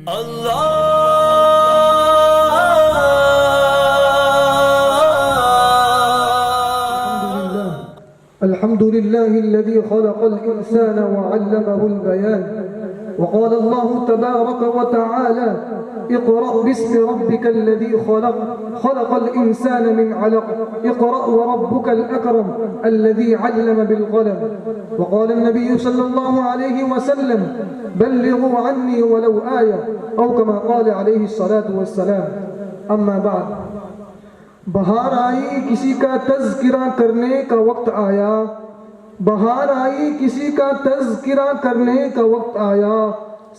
الحمد لله الذي خلق الإنسان وعلمه البيان. وقال الله تبارك وتعالى: اقرأ باسم ربك الذي خلق، خلق الإنسان من علق، اقرأ وربك الأكرم الذي علم بالقلم. وقال النبي صلى الله عليه وسلم: بلغوا عني ولو آية، أو كما قال عليه الصلاة والسلام. أما بعد، بہار آئی کسی کا تذکرہ کرنے کا وقت آیا، بہار آئی کسی کا تذکرہ کرنے کا وقت آیا،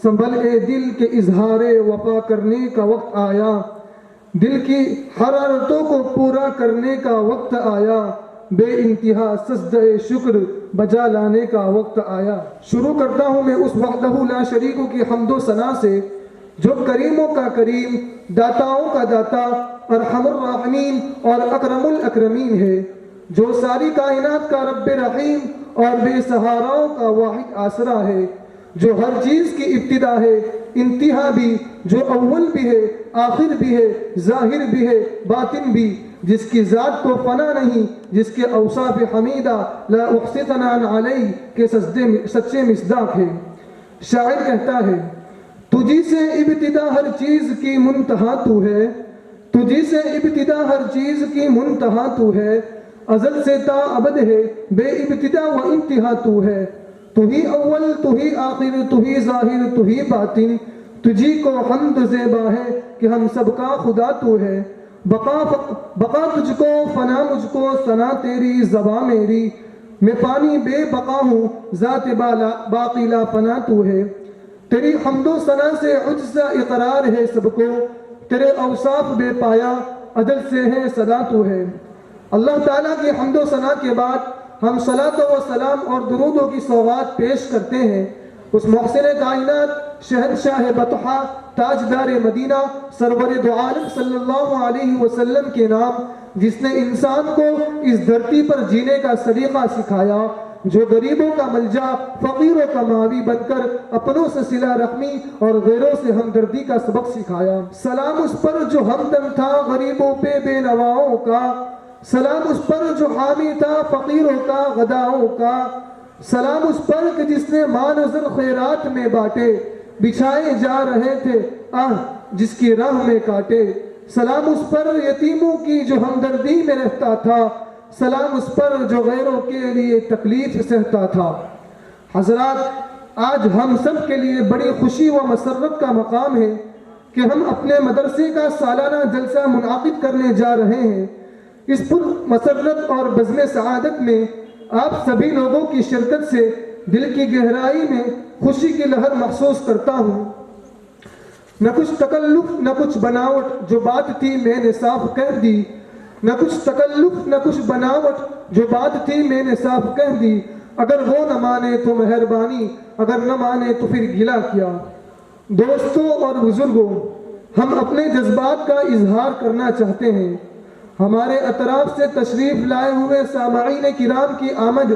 سنبھل اے دل کے اظہار وفا کرنے کا وقت آیا، دل کی حرارتوں کو پورا کرنے کا وقت آیا، بے انتہا سجدہ شکر بجا لانے کا وقت آیا۔ شروع کرتا ہوں میں اس وحدہ لا شریک کی حمد و ثنا سے جو کریموں کا کریم، داتاؤں کا داتا، ارحم الراحمین اور اکرم الاکرمین ہے، جو ساری کائنات کا رب رحیم اور بے سہاراؤں کا واحد آسرا ہے، جو ہر چیز کی ابتدا ہے، انتہا بھی، جو اول بھی ہے، آخر بھی ہے، ظاہر بھی ہے، باطن بھی، جس کی ذات کو فنا نہیں، جس کے اوصاف حمیدہ لا احصی ثناء علیہ کے سچے مصداق ہے۔ شاعر کہتا ہے: تجھی سے ابتدا ہر چیز کی منتہا تو ہے، تجھی سے ابتدا ہر چیز کی منتہا تو ہے، ازل سے تا ابد ہے، بے ابتدا و انتہا تو ہے، تو ہی اول، تو ہی آخر، تو ہی ظاہر، تو ہی باطن، تجھی کو حمد زیبا ہے کہ ہم سب کا خدا تو ہے۔ بقا تجھ کو، فنا مجھ کو، ثنا تیری، زباں میری، میں پانی بے بقا ہوں، ذات باقی لا فنا تو ہے۔ تیری حمد و ثنا سے عجز اقرار ہے سب کو، تیرے اوصاف بے پایا عدل سے ہے صدا تو ہے۔ اللہ تعالیٰ کی حمد و ثنا کے بعد ہم صلاۃ و سلام اور درودوں کی سوغات پیش کرتے ہیں اس محسن کائنات، شہنشاہ بطحا، تاجدار مدینہ، سرور دو عالم صلی اللہ علیہ وسلم کے نام، جس نے انسان کو اس دھرتی پر جینے کا سلیقہ سکھایا، جو غریبوں کا ملجا، فقیروں کا ماوی بن کر اپنوں سے صلہ رحمی اور غیروں سے ہمدردی کا سبق سکھایا۔ سلام اس پر جو ہمدم تھا غریبوں پہ بے نواؤں کا، سلام اس پر جو حامی تھا فقیروں کا غداؤں کا، سلام اس پر کہ جس نے مانظر خیرات میں بانٹے، بچھائے جا رہے تھے جس کی راہ میں کاٹے، سلام اس پر یتیموں کی جو ہمدردی میں رہتا تھا، سلام اس پر جو غیروں کے لیے تکلیف سہتا تھا۔ حضرات، آج ہم سب کے لیے بڑی خوشی و مسرت کا مقام ہے کہ ہم اپنے مدرسے کا سالانہ جلسہ منعقد کرنے جا رہے ہیں۔ اس پر مسرت اور بزم سعادت میں آپ سبھی لوگوں کی شرکت سے دل کی گہرائی میں خوشی کی لہر محسوس کرتا ہوں۔ نہ کچھ تکلف نہ کچھ بناوٹ، جو بات تھی میں نے صاف کہہ دی، نہ کچھ تکلف نہ کچھ بناوٹ، جو بات تھی میں نے صاف کہہ دی، اگر وہ نہ مانے تو مہربانی، اگر نہ مانے تو پھر گلہ کیا۔ دوستوں اور بزرگوں، ہم اپنے جذبات کا اظہار کرنا چاہتے ہیں۔ ہمارے اطراف سے تشریف لائے ہوئے سامعین کرام کی آمد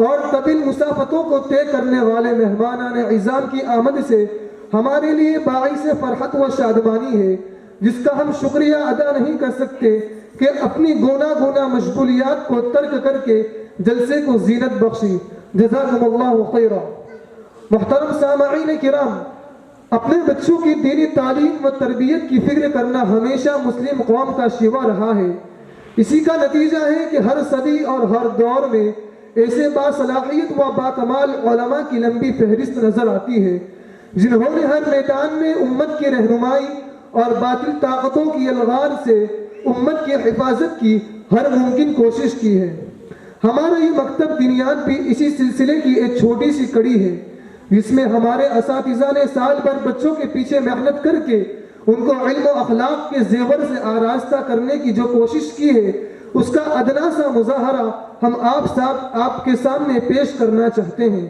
اور طویل مسافتوں کو طے کرنے والے مہمانان عظام کی آمد سے ہمارے لیے باعث فرحت و شادمانی ہے، جس کا ہم شکریہ ادا نہیں کر سکتے کہ اپنی گونا گونا مشغولیات کو ترک کر کے جلسے کو زینت بخشی۔ جزاکم اللہ خیرا۔ محترم سامعین کرام، اپنے بچوں کی دینی تعلیم و تربیت کی فکر کرنا ہمیشہ مسلم قوم کا شیوا رہا ہے۔ اسی کا نتیجہ ہے کہ ہر صدی اور ہر دور میں ایسے باصلاحیت و باکمال علماء کی لمبی فہرست نظر آتی ہے، جنہوں نے ہر میدان میں امت کی رہنمائی اور باطل طاقتوں کی الغار سے امت کی حفاظت کی ہر ممکن کوشش کی ہے۔ ہمارا یہ مکتب دینیات بھی اسی سلسلے کی ایک چھوٹی سی کڑی ہے، جس میں ہمارے اساتذہ نے سال بھر بچوں کے پیچھے محنت کر کے ان کو علم و اخلاق کے زیور سے آراستہ کرنے کی جو کوشش کی ہے، اس کا ادنا سا مظاہرہ ہم آپ کے سامنے پیش کرنا چاہتے ہیں۔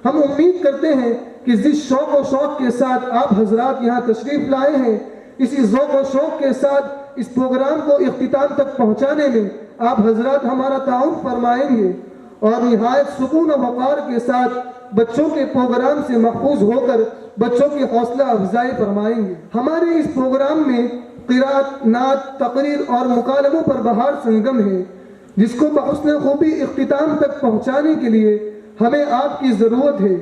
ہم امید کرتے ہیں کہ جس شوق و شوق کے ساتھ آپ حضرات یہاں تشریف لائے ہیں، اسی ذوق و شوق کے ساتھ اس پروگرام کو اختتام تک پہنچانے میں آپ حضرات ہمارا تعاون فرمائیں گے اور نہایت سکون و وقار کے ساتھ بچوں کے پروگرام سے محفوظ ہو کر بچوں کی حوصلہ افزائی فرمائیں گے۔ ہمارے اس پروگرام میں قرات، نعت، تقریر اور مکالموں پر بہار سنگم ہے، جس کو بحسن خوبی اختتام تک پہنچانے کے لیے ہمیں آپ کی ضرورت ہے۔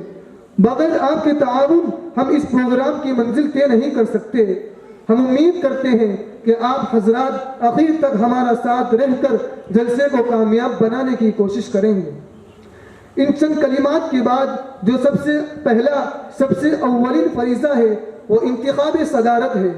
بغیر آپ کے تعاون ہم اس پروگرام کی منزل طے نہیں کر سکتے۔ ہم امید کرتے ہیں کہ آپ حضرات آخر تک ہمارا ساتھ رہ کر جلسے کو کامیاب بنانے کی کوشش کریں گے۔ ان چند کلمات کے بعد جو سب سے پہلا، سب سے اولین فریضہ ہے وہ انتخاب صدارت ہے۔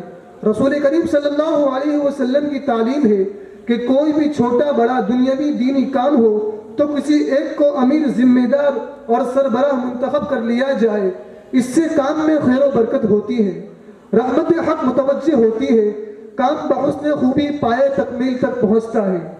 رسول کریم صلی اللہ علیہ وسلم کی تعلیم ہے کہ کوئی بھی چھوٹا بڑا دنیاوی دینی کام ہو تو کسی ایک کو امیر، ذمہ دار اور سربراہ منتخب کر لیا جائے۔ اس سے کام میں خیر و برکت ہوتی ہے، رحمت حق متوجہ ہوتی ہے، کام بحسن خوبی پائے تکمیل تک پہنچتا ہے۔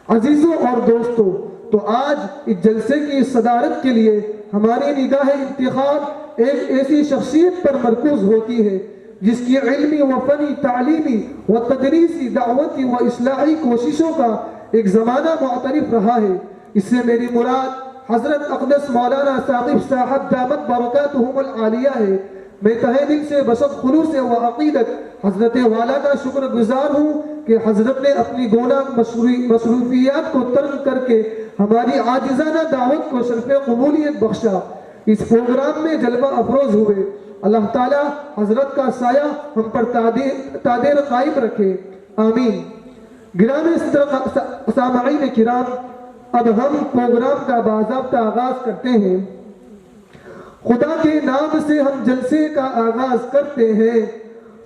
عزیزوں اور دوستوں، تو آج اس جلسے کی صدارت کے لیے ہماری نگاہ انتخاب ایک ایسی شخصیت پر مرکوز ہوتی ہے جس کی علمی و فنی، تعلیمی و تدریسی، دعوتی و اصلاحی کوششوں کا ایک زمانہ معترف رہا ہے۔ اس سے میری مراد حضرت اقدس مولانا ثاقب صاحب دامت برکاتہم العالیہ ہے۔ میں تہہ دل سے بسط خلوص و عقیدت حضرت والا کا شکر گزار ہوں کہ حضرت نے اپنی گوناہ مصروفیات کو ترک کر کے ہماری عاجزانہ دعوت کو شرف قبولیت بخشا۔ اس پروگرام میں جلوہ افروز ہوئے۔ اللہ تعالی حضرت کا سایہ ہم پر تادیر قائم رکھے، آمین۔ گرامی سامعین کرام، اب ہم پروگرام کا باضابطہ آغاز کرتے ہیں۔ خدا کے نام سے ہم جلسے کا آغاز کرتے ہیں،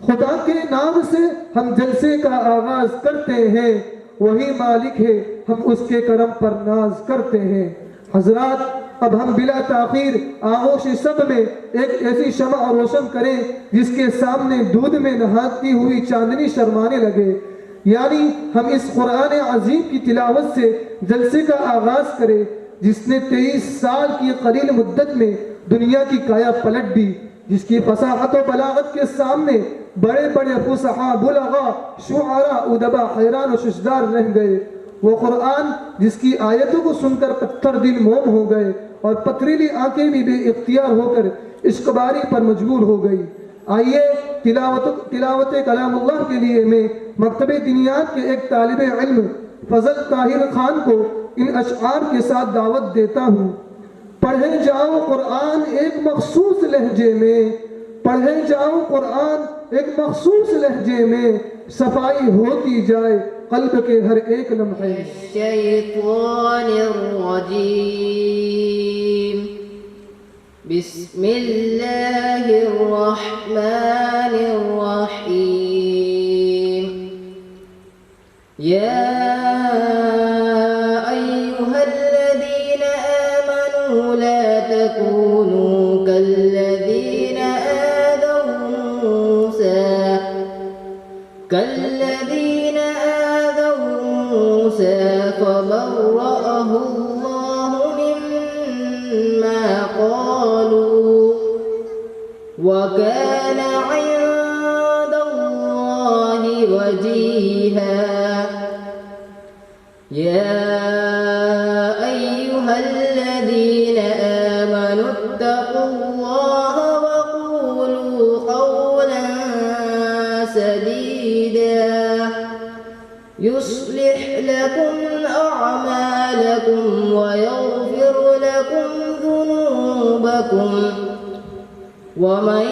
خدا کے نام سے ہم جلسے کا آغاز کرتے ہیں، وہی مالک ہے ہم اس کے کرم پر ناز کرتے ہیں۔ حضرات، اب ہم بلا تاخیر آغوش سب میں ایک ایسی شمع روشن کریں جس کے سامنے دودھ میں نہاتی ہوئی چاندنی شرمانے لگے، یعنی ہم اس قرآن عظیم کی تلاوت سے جلسے کا آغاز کریں جس نے 23 سال کی قلیل مدت میں دنیا کی کایا پلٹ دی، جس کی فصاحت و بلاغت کے سامنے بڑے بڑے فصحاء، بلغاء، شعراء، ادبا حیران و ششدار رہ گئے۔ وہ قرآن جس کی آیتوں کو سن کر پتھر دل موم ہو گئے اور پتریلی آنکھیں بھی بے اختیار ہو کر عشق باری پر مجبور ہو گئی۔ آئیے تلاوت کلام اللہ کے لیے میں مکتب دینیات کے ایک طالب علم فضل طاہر خان کو ان اشعار کے ساتھ دعوت دیتا ہوں۔ پڑھے جاؤ قرآن ایک مخصوص لہجے میں، پڑھے جاؤ قرآن ایک مخصوص لہجے میں، صفائی ہوتی جائے قلب کے ہر ایک لمحے۔ الشیطان الرجیم، بسم اللہ الرحمن الرحیم۔ یا ایہا الذین آمنوا لا تکونوا کالذین آذوا موسى فبرأه الله مما قالوا وكان عند الله وجيها۔ يا أيها الذين آمنوا اتقوا الله وقولوا قولا سديدا يصلح لكم أعمالكم ويغفر لكم ذنوبكم، ومن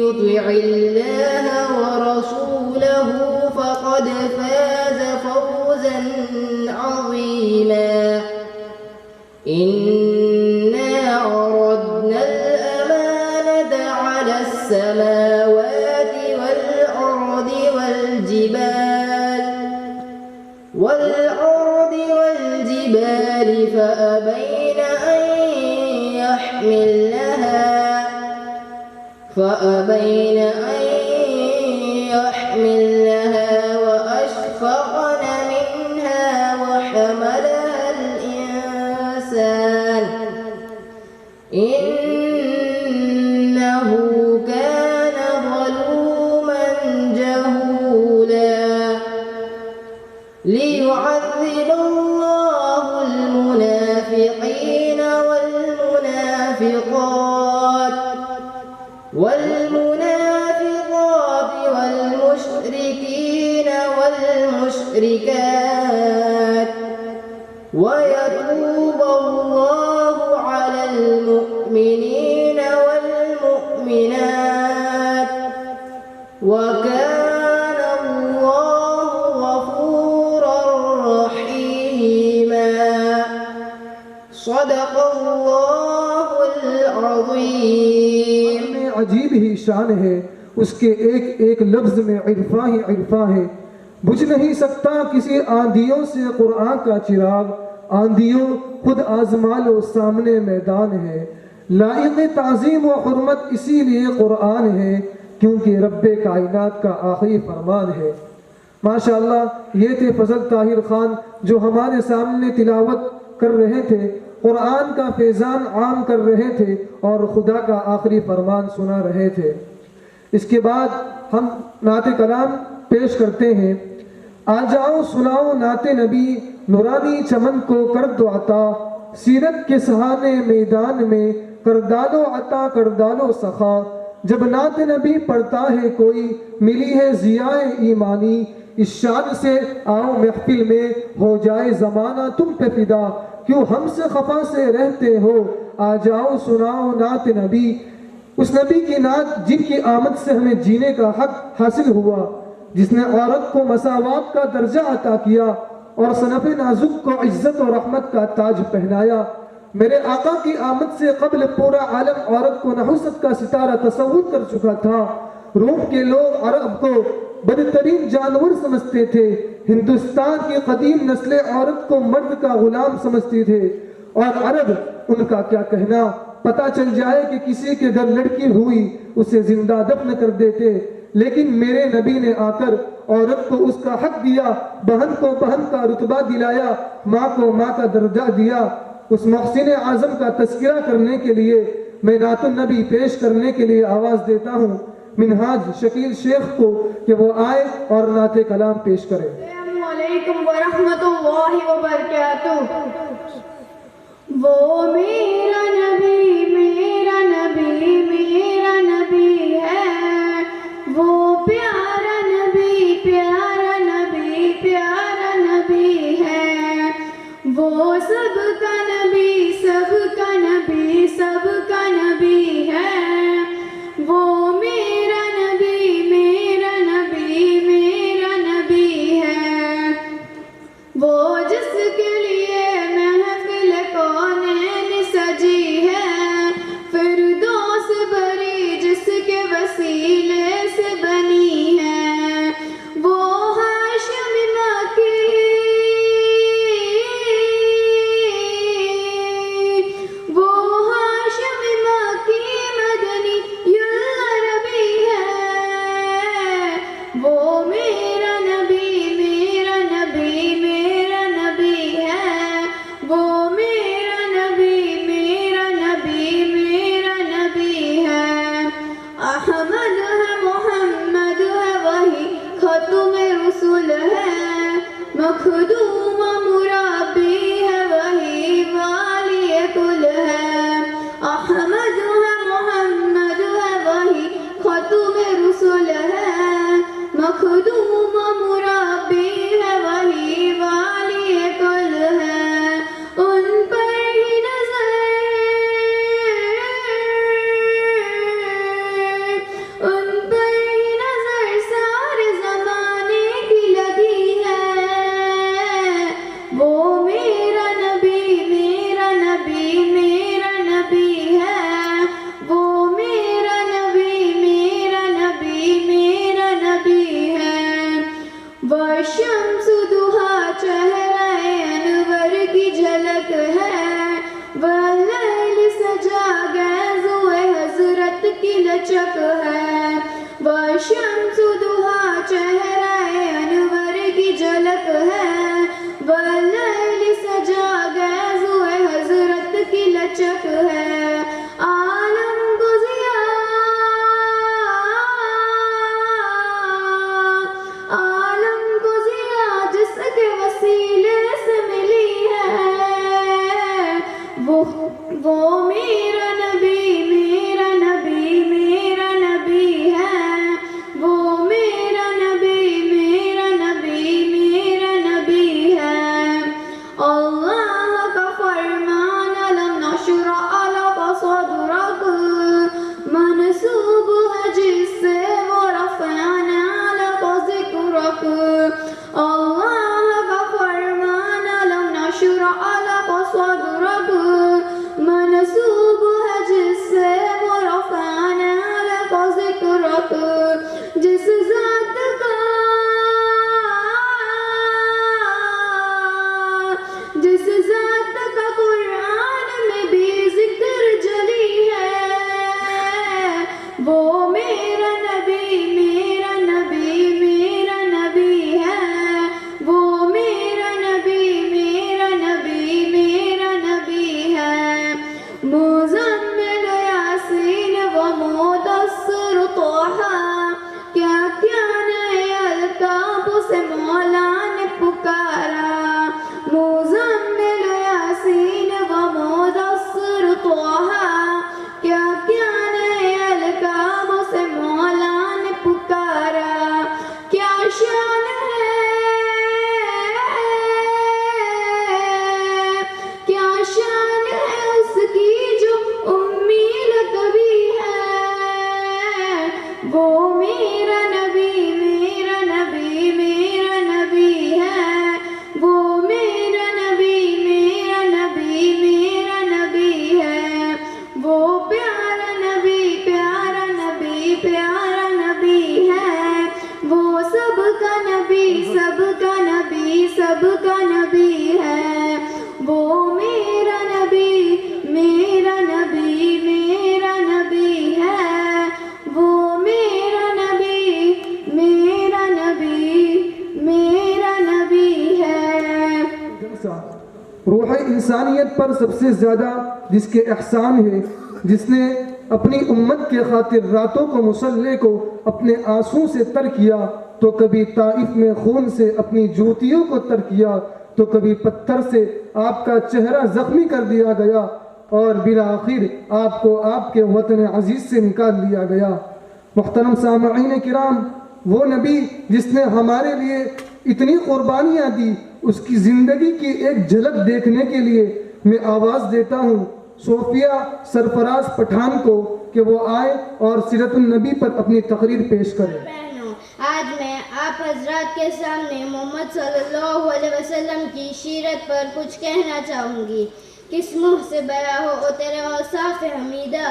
يطع الله ورسوله فقد فاز فوزا عظيما۔ إنا عرضنا الأمانة على السماوات والأرض والجبال فأبين أن يحملنها وأشفقن منها وحملها الإنسان إنه كان ظلوما جهولا۔ ليعذب الله المنافقين والمنافقات والمنافقات والمشركين والمشركات ويتوب الله على المؤمنين والمؤمنات وكان الله غفورا رحيما صدق الله العظيم. میں عجیب ہی شان ہے اس کے ایک ایک لفظ میں عرفاں ہی عرفاں ہے. بجھ نہیں سکتا کسی آندھیوں سے قرآن کا چراغ. آندھیوں خود آزما لو سامنے میدان ہے. لائق تعظیم و حرمت اسی لیے قرآن ہے کیونکہ رب کائنات کا آخری فرمان ہے. ماشاءاللہ یہ تھے فضل طاہر خان جو ہمارے سامنے تلاوت کر رہے تھے, قرآن کا فیضان عام کر رہے تھے اور خدا کا آخری فرمان سنا رہے تھے. اس کے بعد ہم نعت کلام پیش کرتے ہیں. آ جاؤ سناؤ نعت نبی نورانی چمن کو کر دو عطا, سیرت کے سہانے میدان میں کر ڈالو عطا کر ڈالو سخا. جب نعت نبی پڑھتا ہے کوئی ملی ہے ضیاء ایمانی, اس شان سے آؤ محفل میں ہو جائے زمانہ تم پہ فدا. کیوں ہم سے خفا سے رہتے ہو, آ جاؤ سناؤ نعت نبی. اس نبی کی نعت جن کی آمد سے ہمیں جینے کا حق حاصل ہوا, جس نے عورت کو مساوات کا درجہ عطا کیا اور صنف نازک کو عزت و رحمت کا تاج پہنایا. میرے آقا کی آمد سے قبل پورا عالم عورت کو نحوست کا ستارہ تصور کر چکا تھا. روم کے لوگ عرب کو بدترین جانور سمجھتے تھے. ہندوستان کی قدیم نسل عورت کو مرد کا غلام سمجھتی تھے. اور عرب ان کا کیا کہنا, پتہ چل جائے کہ کسی کے گھر لڑکی ہوئی اسے زندہ دفن کر دیتے. لیکن میرے نبی نے آ کر عورت کو اس کا حق دیا, بہن کو بہن کا رتبہ دلایا, ماں کو ماں کا درجہ دیا. اس محسن اعظم کا تذکرہ کرنے کے لیے میں نعت النبی پیش کرنے کے لیے آواز دیتا ہوں منہاج شکیل شیخ کو کہ وہ آئے اور نعت کلام پیش کرے. السلام علیکم ورحمۃ اللہ وبرکاتہ. وہ میرا نبی میرا نبی میرا نبی ہے, وہ پیارا نبی پیارا نبی پیارا نبی ہے, وہ سب کا نبی سب کا نبی سب کا نبی ہے, وہ میرا نبی میرا نبی میرا نبی ہے, وہ جس کے لیے محفل کونین سجی ہے, فردوس بری جس کے وسیلے سے بنی ہے, وہ ہاشم مکی وہ ہاشم مکی مدنی العربی ہے, وہ میرا نبی میرا نبی میرا نبی ہے, وہ میرا نبی میرا نبی میرا نبی ہے. احمد ہے محمد ہے وہی ختم رسول ہے, مخدوم مرابی ہے وہی والی کل ہے. احمد ہے محمد ہے وہی ختم رسول ہے, مخدوم مرابی ہے وہی والی کل ہے. ان پر ہی نظر ان پر ہی نظر سارے زمانے کی لگی ہے, وہ میرا نبی میرا نبی میرا نبی ہے, وہ میرا نبی میرا نبی میرا نبی ہے. وہ شمس دہا چہرہ انور کی جھلک ہے, وہ لیل سجا گیزوئے حضرت کی لچک ہے, وہ شمس دہا چہرہ انور کی جھلک ہے, وہ لیل سجا گیزوئے حضرت کی لچک ہے. عالم کو عالم کو ضیاء جس کے وسیلے سے ملی ہے, وہ میرا نبی میرا نبی میرا مدثر طه کیا کیا نئے القاب سے مولا نے پکارا مزمل یاسین و مدثر طه کیا کیا نئے القاب سے مولا نے پکارا کیا شان ہے کیا شان ہے اس کی جو امی لقبی ہے وہ میرا نبی میرا نبی میرا نبی ہے وہ میرا نبی میرا نبی میرا نبی ہے وہ پیارا نبی پیارا نبی پیارا نبی ہے وہ سب کا نبی سب کا نبی سب کا نبی ہے وہ میرا نبی میرا نبی میرا نبی ہے وہ میرا نبی میرا نبی میرا نبی ہے روح انسانیت پر سب سے زیادہ جس کے احسان ہے جس نے اپنی امت کے خاطر راتوں کو مصلے کو اپنے آنسوں سے تر کیا تو کبھی طائف میں خون سے اپنی جوتیوں کو تر کیا تو کبھی پتھر سے آپ کا چہرہ زخمی کر دیا گیا اور بالآخر آپ کو آپ کے وطن عزیز سے نکال لیا گیا۔ محترم سامعین کرام، وہ نبی جس نے ہمارے لیے اتنی قربانیاں دی، اس کی زندگی کی ایک جھلک دیکھنے کے لیے میں آواز دیتا ہوں صوفیہ سرفراز پٹھان کو کہ وہ آئے اور سیرت النبی پر اپنی تقریر پیش کریں۔ آج میں آپ حضرات کے سامنے محمد صلی اللہ علیہ وسلم کی سیرت پر کچھ کہنا چاہوں گی۔ کس منہ سے بیاں ہو تیرے اوصاف حمیدہ،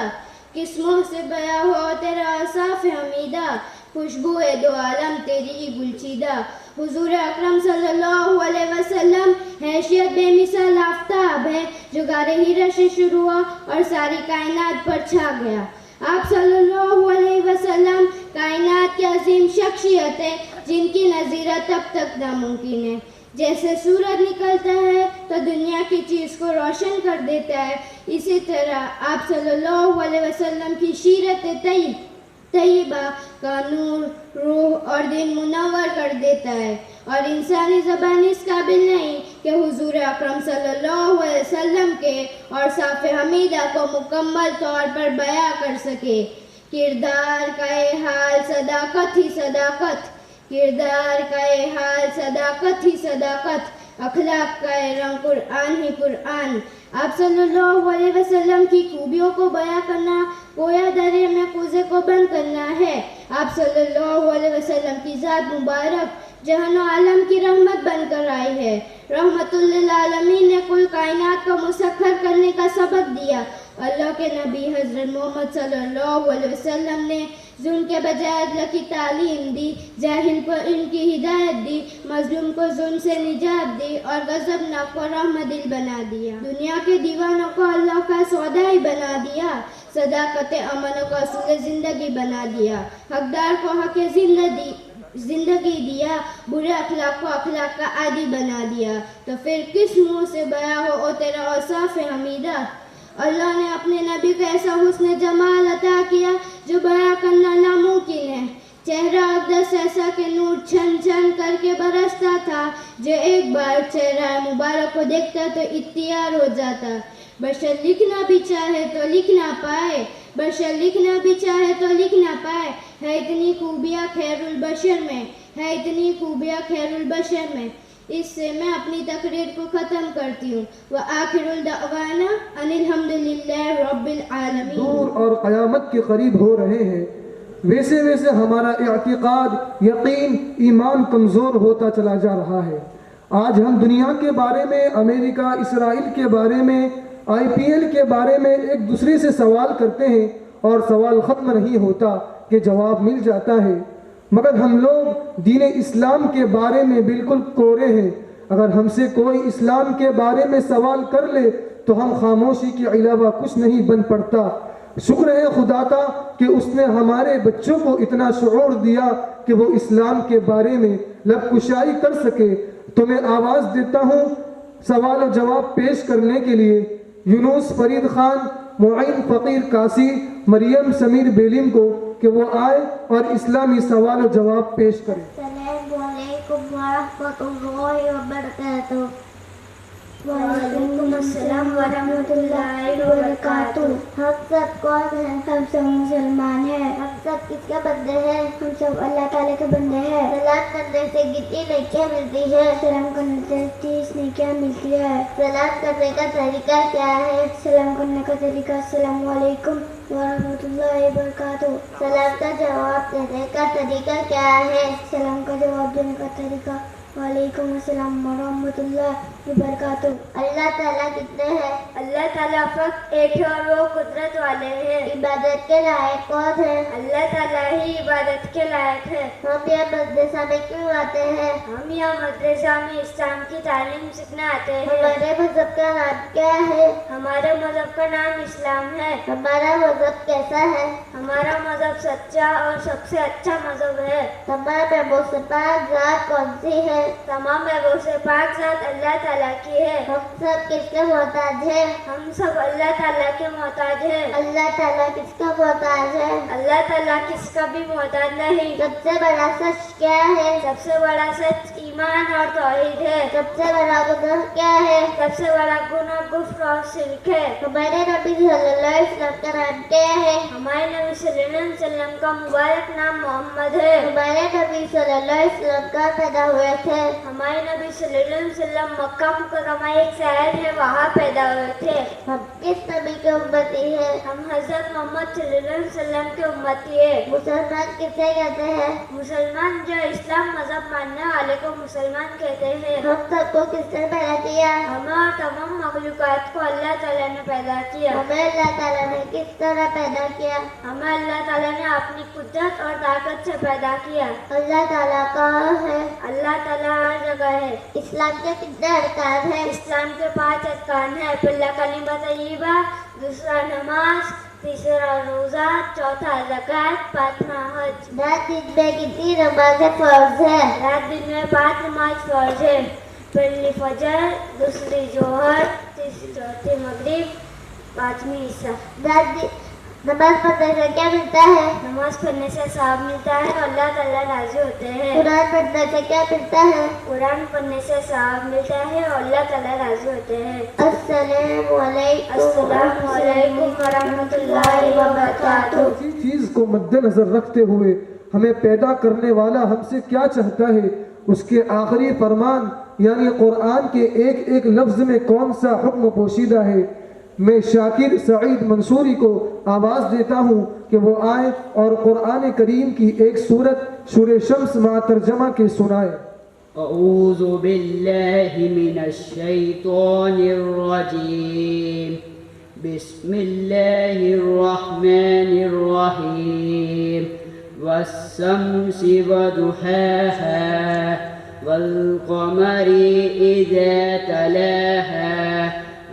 کس منہ سے بیاں ہو تیرے اوصاف حمیدہ، خوشبوئے دو عالم تیری گلچیدہ۔ حضور اکرم صلی اللہ علیہ وسلم حیثیت بے مثال آفتاب ہے جو غار ہیرا سے شروع ہوا اور ساری کائنات پر چھا گیا۔ آپ صلی اللہ علیہ وسلم کائنات کی عظیم شخصیت ہے جن کی نظیرت اب تک ناممکن ہے۔ جیسے سورج نکلتا ہے تو دنیا کی چیز کو روشن کر دیتا ہے، اسی طرح آپ صلی اللہ علیہ وسلم کی سیرت طیبہ کا نور روح اور دل منور کر دیتا ہے، اور انسانی زبان اس قابل نہیں کہ حضور اکرم صلی اللہ علیہ وسلم کے اور صاف حمیدہ کو مکمل طور پر بیان کر سکے۔ کردار کا یہ حال صداقت ہی صداقت، کردار کا یہ حال صداقت ہی صداقت، اخلاق کا یہ رنگ قرآن ہی قرآن۔ آپ صلی اللہ علیہ وسلم کی خوبیوں کو بیان کرنا گویا دریا میں کوزے کو بند کرنا ہے۔ آپ صلی اللہ علیہ وسلم کی ذات مبارک جہان و عالم کی رحمت بن کر آئی ہے۔ رحمت للعالمین نے کل کائنات کو مسخر کرنے کا سبق دیا۔ اللہ کے نبی حضرت محمد صلی اللہ علیہ وسلم نے ظلم کے بجائے عدل کی تعلیم دی، جاہل کو علم کی ہدایت دی، مظلوم کو ظلم سے نجات دی اور غضبناک کو رحمت دل بنا دیا۔ دنیا کے دیوانوں کو اللہ کا سودائی بنا دیا، صداقت امن کو اصول زندگی بنا دیا، حقدار کو حق زندگی دیا، برے اخلاق کو اخلاق کا عادی بنا دیا۔ تو پھر کس منہ سے بیاں ہو تیرا اوصاف حمیدہ؟ اللہ نے اپنے نبی کو ایسا حسن جمال عطا کیا جو بیان کرنا ناممکن ہے۔ چہرہ اقدس ایسا کہ نور چھن چھن کر کے برستا تھا، جو ایک بار چہرہ مبارک کو دیکھتا تو اطیار ہو جاتا۔ بشر لکھنا بھی چاہے تو لکھ نہ پائے، بشر لکھنا بھی چاہے تو لکھ نہ پائے، ہے اتنی خوبیاں خیر البشر میں، ہے اتنی خوبیاں خیر البشر میں۔ اس سے میں اپنی تقریر کو ختم کرتی ہوں۔ وآخر الدعوانا ان الحمدللہ رب العالمین۔ دور اور قیامت کے قریب ہو رہے ہیں، ویسے ویسے ہمارا اعتقاد، یقین، ایمان کمزور ہوتا چلا جا رہا ہے۔ آج ہم دنیا کے بارے میں، امریکہ، اسرائیل کے بارے میں، IPL کے بارے میں ایک دوسرے سے سوال کرتے ہیں اور سوال ختم نہیں ہوتا کہ جواب مل جاتا ہے، مگر ہم لوگ دین اسلام کے بارے میں بالکل کورے ہیں۔ اگر ہم سے کوئی اسلام کے بارے میں سوال کر لے تو ہم خاموشی کے علاوہ کچھ نہیں بن پڑتا۔ شکر ہے خدا کا کہ اس نے ہمارے بچوں کو اتنا شعور دیا کہ وہ اسلام کے بارے میں لب کشائی کر سکے۔ تو میں آواز دیتا ہوں سوال و جواب پیش کرنے کے لیے۔ یونس فرید خان معین فقیر کاسی مریم سمیر بیلیم کو کہ وہ آئے اور اسلامی سوال و جواب پیش کرے۔ السلام علیکم ورحمۃ اللہ وبرکاتہ۔ وعلیکم السلام ورحمۃ اللہ وبرکاتہ۔ ہم سب کون ہیں؟ ہم سب مسلمان ہیں۔ ہم سب کس کے بندے ہیں؟ ہم سب اللہ تعالیٰ کے بندے ہیں۔ سلام کرنے سے کتنی نیکیاں ملتی ہے؟ سلام کرنے سے 30 نیکیاں ملتی ہے۔ سلام کرنے کا طریقہ کیا ہے؟ سلام کرنے کا طریقہ السلام علیکم ورحمۃ اللہ وبرکاتہ۔ سلام کا جواب دینے کا طریقہ کیا ہے؟ سلام کا جواب دینے کا طریقہ وعلیکم السلام ورحمۃ اللہ وبرکاتہ۔ اللہ تعالیٰ کتنے ہیں؟ اللہ تعالیٰ فقط ایک ہے اور وہ قدرت والے ہیں۔ عبادت کے لائق کون ہے؟ اللہ تعالیٰ ہی عبادت کے لائق ہے۔ ہم یہ مدرسہ میں کیوں آتے ہیں؟ ہم یہ مدرسہ میں اسلام کی تعلیم سیکھنے آتے ہیں۔ ہمارے مذہب کا نام کیا ہے؟ ہمارے مذہب کا نام اسلام ہے۔ ہمارا مذہب کیسا ہے؟ ہمارا مذہب سچا اور سب سے اچھا مذہب ہے۔ تمام محبوب سے پاک ذات کون سی ہے؟ تمام محبوب سے پاک ذات اللہ تعالیٰ کی ہے۔ ہم سب کس کے محتاج ہیں؟ ہم سب اللہ تعالیٰ کے محتاج ہیں۔ اللہ تعالیٰ کس کا محتاج ہے؟ اللہ تعالیٰ کس کا بھی محتاج نہیں۔ سب سے بڑا سچ کیا ہے؟ سب سے بڑا سچ ایمان اور توحید ہے۔ سب سے بڑا گناہ کیا ہے؟ سب سے بڑا گناہ کفر اور شرک ہے۔ ہمارے نبی صلی اللہ علیہ وسلم کا نام کیا ہے؟ ہمارے نبی صلی اللہ علیہ وسلم کا مبارک نام محمد ہے۔ ہمارے نبی صلی اللہ علیہ وسلم کا پیدا ہوئے تھے۔ ہمارے نبی صلی اللہ علیہ وسلم مکہ مکرمہ ایک شہر ہے وہاں پیدا ہوئے تھے۔ ہم کس نبی کے امتی ہیں؟ ہم حضرت محمد صلی اللہ علیہ وسلم کے امتی ہیں۔ مسلمان کسے کہتے ہیں؟ مسلمان جو اسلام مذہب ماننے والے کو مسلمان کہتے ہیں۔ ہم سب کو کس نے پیدا کیا؟ ہمیں اور تمام مخلوقات کو اللہ تعالیٰ نے پیدا کیا۔ ہمیں اللہ تعالیٰ نے کس طرح پیدا کیا؟ ہمیں اللہ تعالیٰ نے اپنی قدرت اور طاقت سے پیدا کیا۔ اللہ تعالیٰ کہاں ہے؟ اللہ تعالیٰ ہر جگہ ہے۔ اسلام کے کتنے ارکان ہیں؟ اسلام کے 5 ارکان ہیں۔ پہلا کلمہ طیبہ، دوسرا نماز، تیسرا روزہ، چوتھا زکوٰۃ، پانچواں حج۔ رات دن میں کتنی نمازیں فرض ہے؟ رات دن میں 5 نماز فرض ہے۔ پہلی فجر، دوسری ظہر، تیسری چوتھی مغرب، پانچویں عشاء۔ نماز پڑھنے سے کیا ملتا ہے؟ نماز پڑھنے سے ثواب ملتا ہے اور اللہ تعالیٰ راضی ہوتے ہیں۔ قرآن پڑھنے سے کیا ملتا ہے؟ قرآن پڑھنے سے ثواب ملتا ہے اور اللہ تعالیٰ راضی ہوتے ہیں۔ السلام علیکم ورحمۃ اللہ وبرکاتہ۔ اسی چیز کو مد نظر رکھتے ہوئے ہمیں پیدا کرنے والا ہم سے کیا چاہتا ہے، اس کے آخری فرمان یعنی قرآن کے ایک ایک لفظ میں کون سا حکم پوشیدہ ہے۔ میں شاکر سعید منصوری کو آواز دیتا ہوں کہ وہ آئے اور قرآن کریم کی ایک سورت سورہ شمس مع ترجمہ کے سنائے۔ اعوذ باللہ من الشیطان الرجیم، بسم اللہ الرحمن الرحیم، والشمس وضحاها والقمر اذا تلاها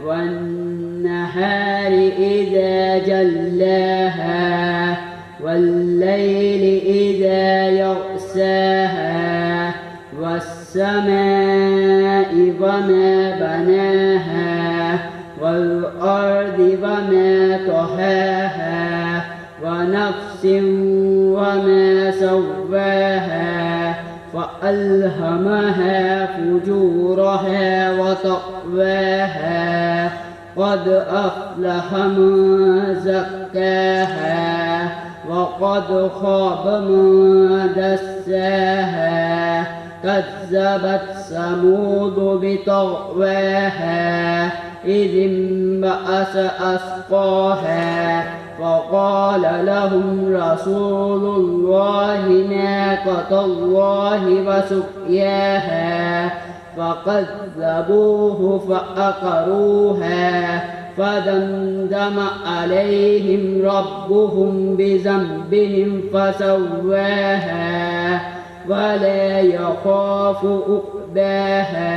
والنهار إذا جلاها والليل إذا يغشاها والسماء وما بناها والأرض وما طحاها ونفس وما سواها فألهمها فجورها وتقواها قد أفلح من زكاها وقد خاب من دساها كذبت ثمود بطغواها إذ انبعث أشقاها فقال لهم رسول الله ناقة الله وسقياها فكذبوه فعقروها فدمدم عليهم ربهم بذنبهم فسواها ولا يخاف عقباها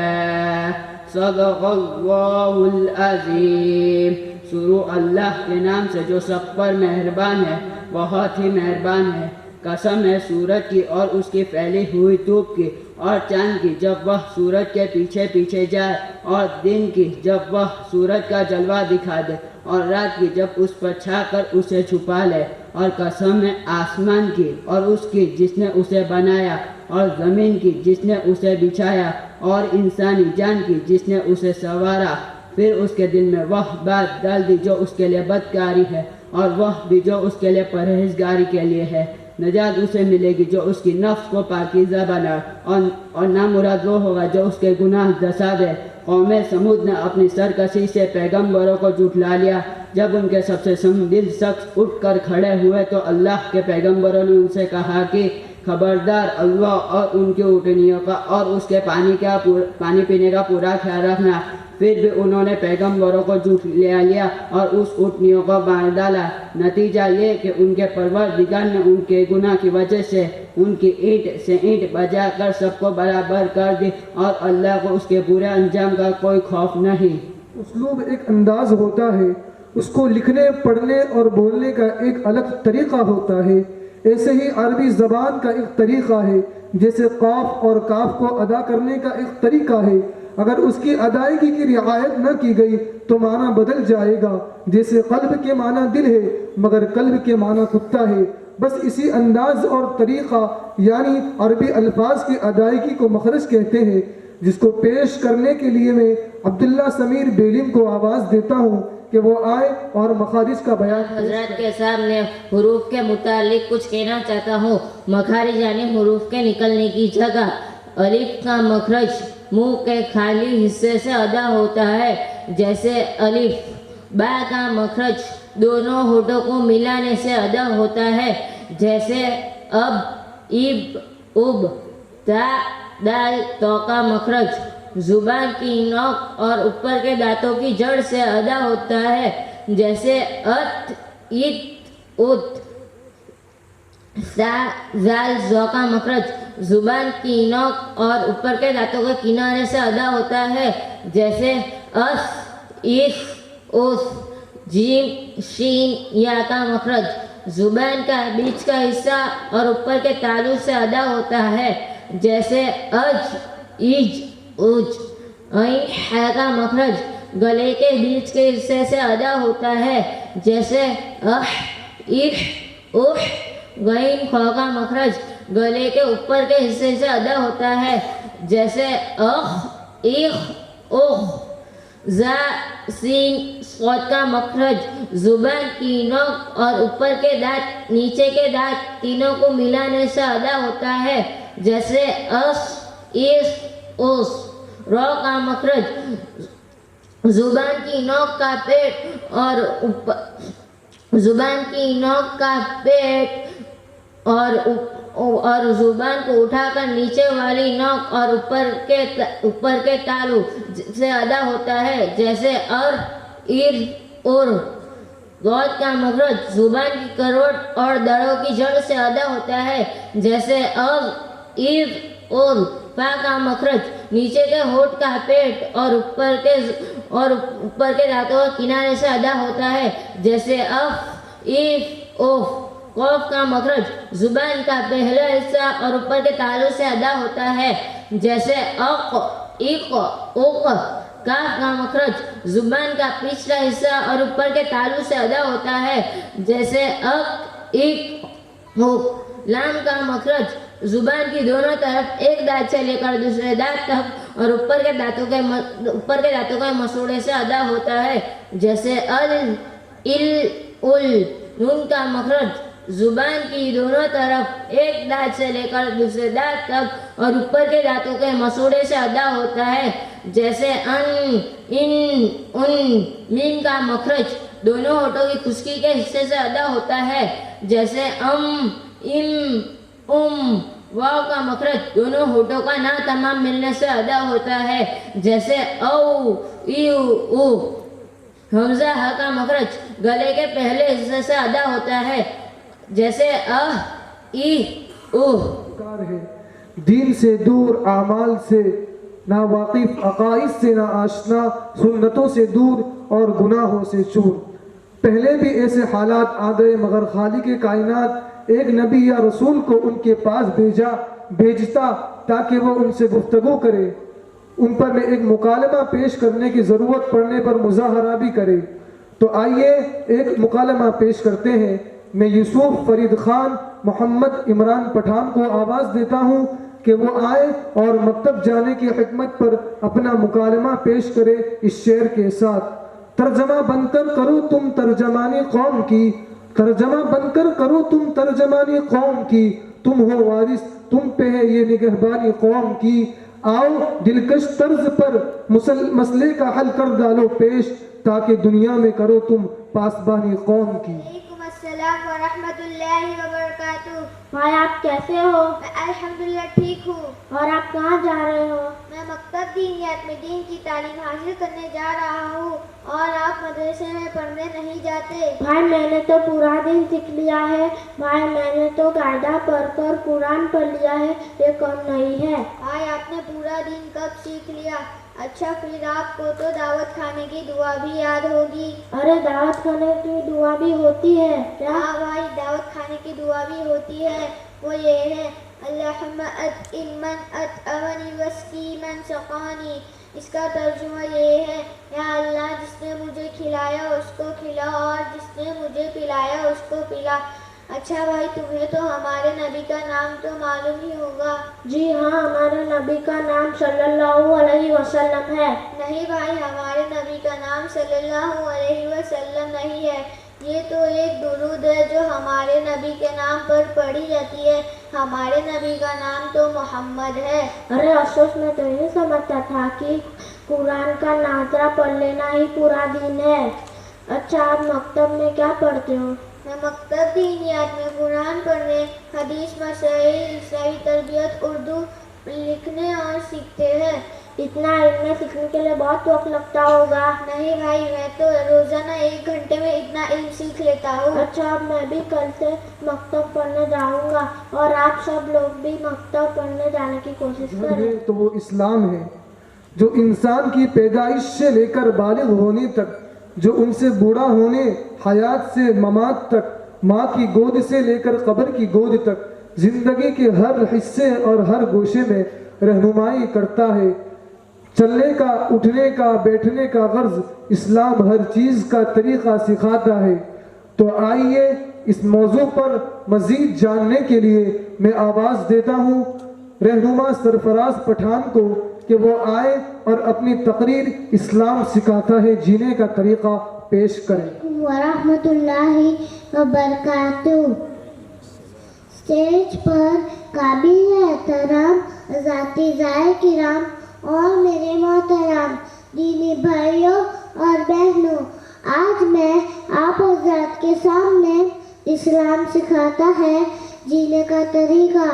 صدق اللہ العظیم۔ شروع اللہ کے نام سے جو سب پر مہربان ہے، بہت ہی مہربان ہے۔ قسم ہے سورج کی اور اس کی پھیلی ہوئی دھوپ کی اور چاند کی جب وہ سورج کے پیچھے پیچھے جائے، اور دن کی جب وہ سورج کا جلوہ دکھا دے، اور رات کی جب اس پر چھا کر اسے چھپا لے، اور قسم ہے آسمان کی اور اس کی جس نے اسے بنایا، اور زمین کی جس نے اسے بچھایا، اور انسانی جان کی جس نے اسے سنوارا۔ پھر اس کے دل میں وہ بات ڈال دی جو اس کے لیے بدکاری ہے، اور وہ بھی جو اس کے لیے پرہیزگاری کے لیے ہے۔ نجات اسے ملے گی جو اس کی نفس کو پاکیزہ بنا، اور نامراد وہ ہوگا جو اس کے گناہ دسا دے۔ قوم سمود نے اپنی سرکشی سے پیغمبروں کو جھٹلا لیا۔ جب ان کے سب سے سنبل شخص اٹھ کر کھڑے ہوئے تو اللہ کے پیغمبروں نے ان سے کہا کہ خبردار، اللہ اور ان کی اونٹنیوں کا اور اس کے پانی پینے کا پورا خیال رکھنا۔ پھر بھی انہوں نے پیغمبروں کو جھوٹ لیا اور اس اونٹنیوں کو مار ڈالا۔ نتیجہ یہ کہ ان کے پروردگار نے ان کے گناہ کی وجہ سے ان کی اینٹ سے اینٹ بجا کر سب کو برابر کر دی، اور اللہ کو اس کے برے انجام کا کوئی خوف نہیں۔ اسلوب ایک انداز ہوتا ہے، اس کو لکھنے، پڑھنے اور بولنے کا ایک الگ طریقہ ہوتا ہے۔ ایسے ہی عربی زبان کا ایک طریقہ ہے، جیسے قاف اور کاف کو ادا کرنے کا ایک طریقہ ہے۔ اگر اس کی ادائیگی کی رعایت نہ کی گئی تو معنی بدل جائے گا، جیسے قلب کے معنی دل ہے مگر قلب کے معنی کتا ہے۔ بس اسی انداز اور طریقہ یعنی عربی الفاظ کی ادائیگی کو مخرج کہتے ہیں، جس کو پیش کرنے کے لیے میں عبداللہ سمیر بیلم کو آواز دیتا ہوں کہ وہ آئے اور مخارج کا بیان۔ حضرات کے سامنے حروف کے متعلق کچھ کہنا چاہتا ہوں۔ مخارج یعنی حروف کے نکلنے کی جگہ۔ الف کا مخرج منہ کے خالی حصے سے ادا ہوتا ہے، جیسے الف۔ با کا مخرج دونوں ہونٹوں کو ملانے سے ادا ہوتا ہے، جیسے اب، اب، اب۔ تا، دال، تو کا مخرج زبان کی نوک اور اوپر کے دانتوں کی جڑ سے ادا ہوتا ہے، جیسے ات، ات، ات۔ سا، زال، زو کا مخرج زبان کی نوک اور اوپر کے دانتوں کے کنارے سے ادا ہوتا ہے، جیسے اس، اس، اس۔ جیم، شین، یا کا مخرج زبان کا بیچ کا حصہ اور اوپر کے تالو سے ادا ہوتا ہے، جیسے اج، ایج، اج۔ عین، ہا کا مخرج گلے کے بیچ کے حصے سے ادا ہوتا ہے، جیسے اح، اح، اح۔ غین، خا کا مخرج گلے کے اوپر کے حصے سے ادا ہوتا ہے، جیسے اخ، اخ، اخ۔ زا، سین، صاد کا مخرج زبان کی نوک اور اوپر کے دانت، نیچے کے دانت تینوں کو ملانے سے ادا ہوتا ہے، جیسے اس، اس، اس۔ رو کا مخرج زبان کی نوک کا پیٹ اور زبان کی نوک کا پیٹ اور زبان کو اٹھا کر نیچے والی نوک اور اوپر کے تالو سے ادا ہوتا ہے، جیسے ار، ار، ار۔ غوط کا مخرج زبان کی کروٹ اور دڑوں کی جڑ سے ادا ہوتا ہے، جیسے اغ، اغ، اغ۔ فا کا مخرج نیچے کے ہونٹ کا پیٹ اور اوپر کے دانتوں کے کنارے سے ادا ہوتا ہے، جیسے اف، ایف، اوف۔ قوف کا مخرج زبان کا پہلا حصہ اور اوپر کے تالو سے ادا ہوتا ہے، جیسے اق، اق، اق۔ کاف کا مخرج زبان کا پچھلا حصہ اور اوپر کے تالو سے ادا ہوتا ہے، جیسے اق، اق، اق۔ لام کا مخرج زبان کی دونوں طرف ایک دانت سے لے کر دوسرے دانت تک اور اوپر کے دانتوں کے مسوڑے سے ادا ہوتا ہے، جیسے ال، ال، ال۔ نون کا مخرج زبان کی دونوں طرف ایک دانت سے لے کر دوسرے دانت تک اور اوپر کے دانتوں کے مسوڑے سے ادا ہوتا ہے، جیسے ان، ان، ان۔ میم کا مخرج دونوں ہونٹوں کی خشکی کے حصے سے ادا ہوتا ہے، جیسے ام، ام، ام۔ واو کا مخرج دونوں ہونٹوں کا نہ تمام ملنے سے ادا ہوتا ہے، جیسے او، ایو، او۔ حمزہ ہا کا مخرج گلے کے پہلے حصے سے ادا ہوتا ہے، جیسے اہ، ایہ، اوہ۔ دین سے دور، اعمال سے نہ واقف، عقائد سے نہ آشنا، سنتوں سے دور اور گناہوں سے چور۔ پہلے بھی ایسے حالات آ گئے مگر خالق کائنات ایک نبی یا رسول کو ان کے پاس بھیجتا تاکہ وہ ان سے گفتگو کرے، ان پر ایک مکالمہ پیش کرنے کی ضرورت پڑنے پر مظاہرہ بھی کرے۔ تو آئیے ایک مکالمہ پیش کرتے ہیں۔ میں یوسف فرید خان محمد عمران پٹھان کو آواز دیتا ہوں کہ وہ آئے اور مکتب جانے کی حکمت پر اپنا مکالمہ پیش کرے اس شعر کے ساتھ۔ ترجمہ بن کر کرو تم ترجمانی قوم کی، ترجمہ بن کر کرو تم ترجمانی قوم کی، تم ہو وارث تم پہ ہے یہ نگہبانی قوم کی۔ آؤ دلکش طرز پر مسئلے کا حل کر ڈالو پیش، تاکہ دنیا میں کرو تم پاسبانی قوم کی۔ وعلیکم السلام ورحمۃ اللہ وبرکاتہ۔ بھائی آپ کیسے ہو؟ میں الحمدللہ ٹھیک ہوں۔ اور آپ کہاں جا رہے ہو؟ میں مکتب دینیات میں دین کی تعلیم حاصل کرنے جا رہا ہوں، اور آپ مدرسے میں پڑھنے نہیں جاتے؟ بھائی میں نے تو پورا دن سیکھ لیا ہے۔ بھائی میں نے تو قاعدہ پڑھ کر قرآن پڑھ لیا ہے، یہ کم نہیں ہے۔ بھائی آپ نے پورا دن کب سیکھ لیا؟ اچھا پھر آپ کو تو دعوت کھانے کی دعا بھی یاد ہوگی۔ ارے دعوت کھانے کی دعا بھی ہوتی ہے کیا؟ ہاں بھائی دعوت کھانے کی دعا بھی ہوتی ہے، وہ یہ ہے اللہم اطعم من اطعمنی واسقی من سقانی۔ اس کا ترجمہ یہ ہے یا اللہ جس نے مجھے کھلایا اس کو کھلا، اور جس نے مجھے پلایا اس کو پلا۔ اچھا بھائی تمہیں تو ہمارے نبی کا نام تو معلوم ہی ہوگا۔ جی ہاں، ہمارے نبی کا نام صلی اللہ علیہ وسلم ہے۔ نہیں بھائی ہمارے نبی کا نام صلی اللہ علیہ وسلم نہیں ہے، یہ تو ایک درود ہے جو ہمارے نبی کے نام پر پڑھی جاتی ہے۔ ہمارے نبی کا نام تو محمد ہے۔ ارے افسوس میں تو یہ سمجھتا تھا کہ قرآن کا ناظرہ پڑھ لینا ہی پورا دین ہے۔ اچھا آپ مکتب میں کیا پڑھتے ہو؟ میں مکتب دینیات میں قرآن پڑھنے، حدیث مسائل، اسلامی تربیت، اردو لکھنے اور سیکھتے ہیں۔ اتنا علم سیکھنے کے لیے بہت وقت لگتا ہوگا۔ نہیں بھائی میں تو روزانہ 1 گھنٹے میں اتنا علم سیکھ لیتا ہوں۔ اچھا اب میں بھی کل سے مکتب پڑھنے جاؤں گا، اور آپ سب لوگ بھی مکتب پڑھنے جانے کی کوشش کریں۔ تو وہ اسلام ہے جو انسان کی پیدائش سے لے کر بالغ ہونے تک، جو ان سے بوڑھا ہونے، حیات سے ممات تک، ماں کی گود سے لے کر قبر کی گود تک، زندگی کے ہر حصے اور ہر گوشے میں رہنمائی کرتا ہے۔ چلنے کا، اٹھنے کا، بیٹھنے کا غرض اسلام ہر چیز کا طریقہ سکھاتا ہے۔ تو آئیے اس موضوع پر مزید جاننے کے لیے میں آواز دیتا ہوں رہنما سرفراز پٹھان کو کہ وہ آئے اور اپنی تقریر اسلام سکھاتا ہے جینے کا طریقہ پیش کریں۔ ورحمۃ اللہ وبرکاتہ۔ اسٹیج پر قابل احترام اساتذۂ کرام اور میرے محترم دینی بھائیوں اور بہنوں، آج میں آپ حضرات کے سامنے اسلام سکھاتا ہے جینے کا طریقہ۔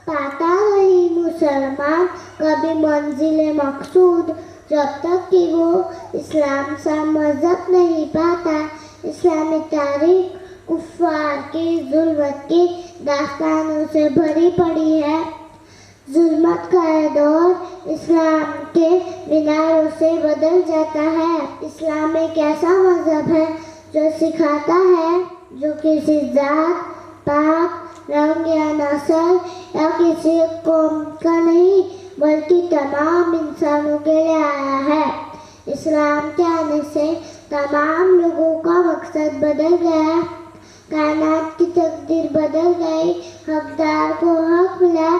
پاتا رہی مسلمان کبھی منزل مقصود، جب تک کہ وہ اسلام سا مذہب نہیں پاتا۔ اسلامی تاریخ کفار کی ظلمت کی داستانوں سے بھری پڑی ہے۔ ظلمت کا دور اسلام کے میناروں سے بدل جاتا ہے۔ اسلام ایک ایسا مذہب ہے جو سکھاتا ہے جو کسی ذات، پات، رنگ یا نسل یا کسی قوم کا نہیں بلکہ تمام انسانوں کے لیے آیا ہے۔ اسلام کے آنے سے تمام لوگوں کا مقصد بدل گیا، کائنات کی تقدیر بدل گئی، حقدار کو حق ملا،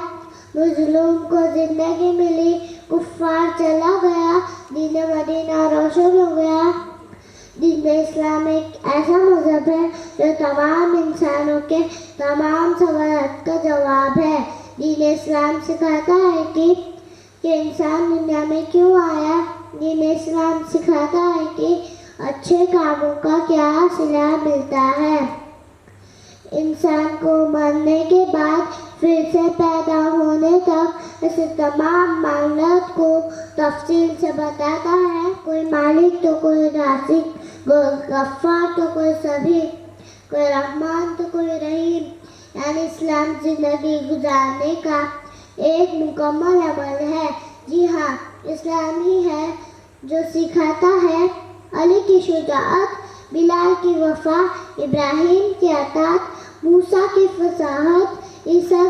مظلوم کو زندگی ملی، کفار چلا گیا، دین مدینہ روشن ہو گیا۔ دین اسلام ایک ایسا مذہب ہے جو تمام انسانوں کے تمام سوالات کا جواب ہے۔ دین اسلام سکھاتا ہے کہ انسان دنیا میں کیوں آیا۔ دین اسلام سکھاتا ہے کہ اچھے کاموں کا کیا صلہ ملتا ہے۔ انسان کو مرنے کے بعد پھر سے پیدا ہونے تک اسے تمام معاملات کو تفصیل سے بتاتا ہے۔ کوئی مالک تو کوئی رازق، کوئی غفار تو کوئی سبیر، کوئی رحمان تو کوئی رحیم۔ یعنی اسلام زندگی گزارنے کا ایک مکمل عمل ہے۔ جی ہاں، اسلام ہی ہے جو سکھاتا ہے علی کی شجاعت، بلال کی وفا، ابراہیم کی اطاعت، موسیٰ کی فصاحت، عیسیٰ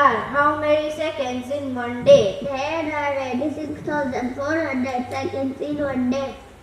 hour. How many seconds in 1 day? There are 86,400 seconds in 1 day.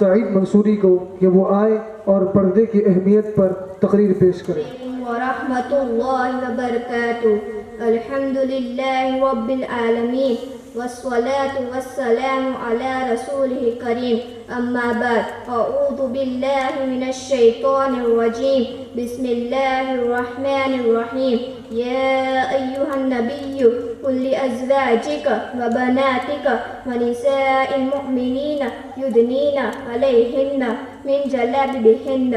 سعید منصوری کو کہ وہ آئیں اور پردے کی اہمیت پر تقریر پیش کریں۔ ورحمۃ اللہ وبرکاتہ۔ الحمد للہ رب العالمین والصلاة والسلام على رسوله الكريم أما بعد أعوذ بالله من الشيطان الرجيم بسم الله الرحمن الرحيم يا أيها النبي قل لأزواجك وبناتك ونساء المؤمنين يدنين عليهن من جلابيبهن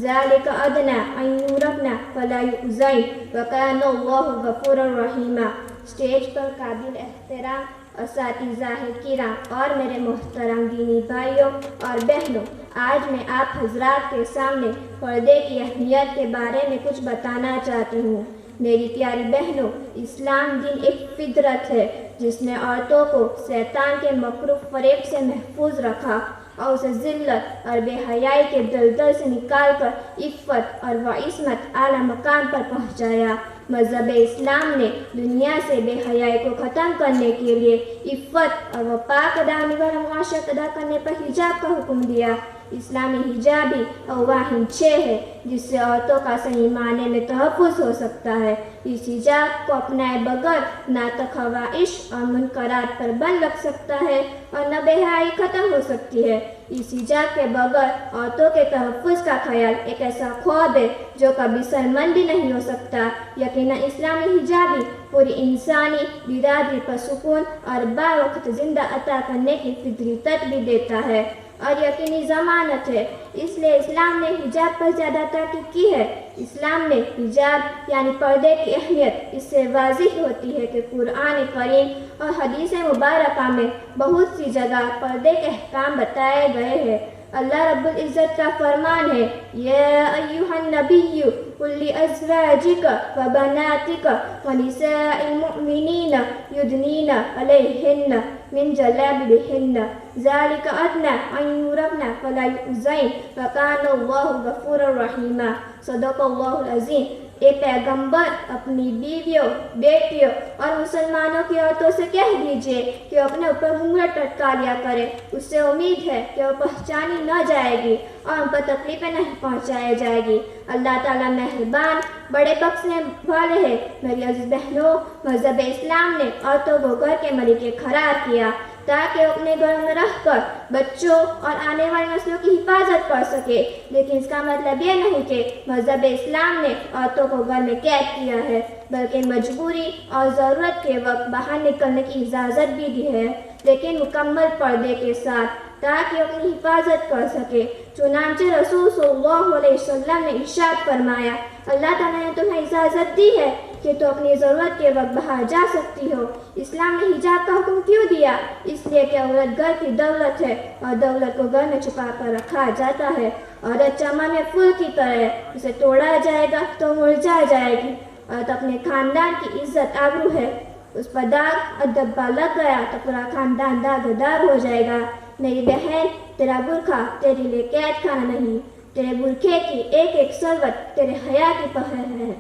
ذلك أدنى أن يعرفن فلا يؤذين وكان الله غفورا رحيما۔ اسٹیج پر قابل احترام اساتذہ کرام اور میرے محترم دینی بھائیوں اور بہنوں، آج میں آپ حضرات کے سامنے پردے کی اہمیت کے بارے میں کچھ بتانا چاہتی ہوں۔ میری پیاری بہنوں، اسلام دین ایک فطرت ہے جس نے عورتوں کو شیطان کے مکر و فریب سے محفوظ رکھا اور اسے ذلت اور بے حیائی کے دلدل سے نکال کر عفت اور وعصمت اعلیٰ مقام پر پہنچایا۔ مذہب اسلام نے دنیا سے بے حیائی کو ختم کرنے کے لیے عفت اور پاک دامنی والا معاشرت ادا کرنے پر حجاب کا حکم دیا۔ اسلامی حجابی واحد 6 ہے جس سے عورتوں کا صحیح معنی میں تحفظ ہو سکتا ہے۔ اس حجاب کو اپنائے بغیر نہ تو خواہش اور منکرات پر بند رکھ سکتا ہے اور نہ بے حیائی ختم ہو سکتی ہے۔ اس حجاب کے بغیر عورتوں کے تحفظ کا خیال ایک ایسا خواب ہے جو کبھی سرمندی نہیں ہو سکتا۔ یقیناً اسلامی حجابی پوری انسانی برادری پر سکون اور با وقت زندہ عطا کرنے کی فطری تربیت دیتا ہے اور یقینی ضمانت ہے۔ اس لیے اسلام نے حجاب پر زیادہ تاکید کی ہے۔ اسلام میں حجاب یعنی پردے کی اہمیت اس سے واضح ہوتی ہے کہ قرآن کریم اور حدیث مبارکہ میں بہت سی جگہ پردے کے احکام بتائے گئے ہیں۔ اللہ رب العزت کا فرمان ہے یا ایھا النبی قل لأزواجک وبناتک ونساء المؤمنین یدنین علیہن من جلابیبہن ذلک ادنی ان یعرفن فلا یؤذین وکان اللہ غفورا رحیما۔ صدق اللہ العظیم۔ اے پیغمبر اپنی بیویوں، بیٹیوں اور مسلمانوں کی عورتوں سے کہہ دیجئے کہ وہ اپنے اوپر گھونگھٹ لٹکا لیا کرے۔ اس سے امید ہے کہ وہ پہچانی نہ جائے گی اور ان پر تکلیفیں نہیں پہنچائی جائے گی۔ اللہ تعالیٰ مہربان بڑے بخشنے والے ہیں۔ میری عزیز بہنوں، مذہب اسلام نے عورتوں کو گھر کے ملکے قرار کیا تاکہ وہ اپنے گھروں میں رہ کر بچوں اور آنے والی نسلوں کی حفاظت کر سکے، لیکن اس کا مطلب یہ نہیں کہ مذہب اسلام نے عورتوں کو گھر میں قید کیا ہے، بلکہ مجبوری اور ضرورت کے وقت باہر نکلنے کی اجازت بھی دی ہے، لیکن مکمل پردے کے ساتھ تاکہ وہ اپنی حفاظت کر سکے۔ چنانچہ رسول صلی اللہ علیہ وسلم نے ارشاد فرمایا، اللہ تعالیٰ نے تمہیں اجازت دی ہے کہ تو اپنی ضرورت کے وقت باہر جا سکتی ہو۔ اسلام نے حجاب کا حکم کیوں دیا؟ اس لیے کہ عورت گھر کی دولت ہے اور دولت کو گھر میں چھپا کر رکھا جاتا ہے۔ عورت چمن میں پھول کی طرح ہے، اسے توڑا جائے گا تو مرجھا جائے گی۔ عورت اپنے خاندان کی عزت آبرو ہے، اس پر داغ اور دبا لگ گیا تو پورا خاندان داغدار ہو جائے گا۔ میری بہن، تیرا برقع تیرے لیے قید خانہ نہیں، تیرے برقعے کی ایک ایک سلوٹ تیرے حیا کی پہر ہے۔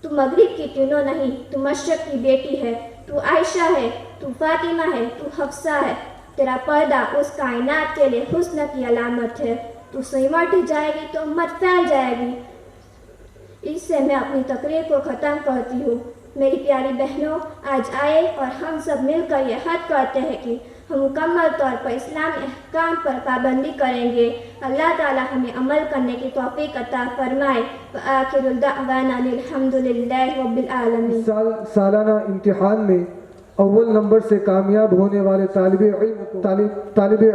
تو مغرب کی تینوں نہیں، تو مشرق کی بیٹی ہے، تو عائشہ ہے، تو فاطمہ ہے، تو حفصہ ہے۔ تیرا پردہ اس کائنات کے لیے حسن کی علامت ہے۔ تو سمٹ جائے گی تو امت پھیل جائے گی۔ اس سے میں اپنی تقریر کو ختم کرتی ہوں۔ میری پیاری بہنوں، آج آئے اور ہم سب مل کر یہ عہد کرتے ہیں کہ ہم مکمل طور پر اسلامی احکام پر پابندی کریں گے۔ اللہ تعالی ہمیں عمل کرنے کی توفیق عطا فرمائے۔ وآخر دعوانا الحمدللہ رب العالمین۔ سالانہ امتحان میں اول نمبر سے کامیاب ہونے والے طالب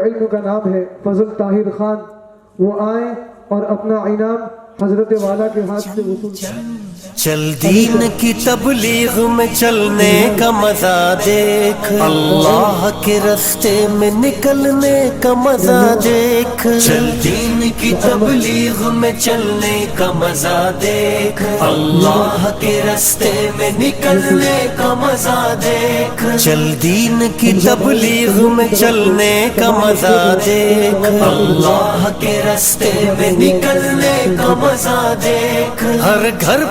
علم کا نام ہے فضل طاہر خان۔ وہ آئیں اور اپنا انعام حضرت والا کے ہاتھ سے وصول کریں۔ چل دین کی تبلیغ میں چلنے کا مزہ دیکھ، اللہ کے راستے میں نکلنے کا مزہ دیکھ۔ چل دین کی تبلیغ میں چلنے کا مزہ دیکھ، اللہ کے راستے میں نکلنے کا مزہ دیکھ۔ چل دین کی تبلیغ میں چلنے کا مزہ دیکھ، اللہ کے راستے میں نکلنے کا مزہ دیکھ۔ ہر گھر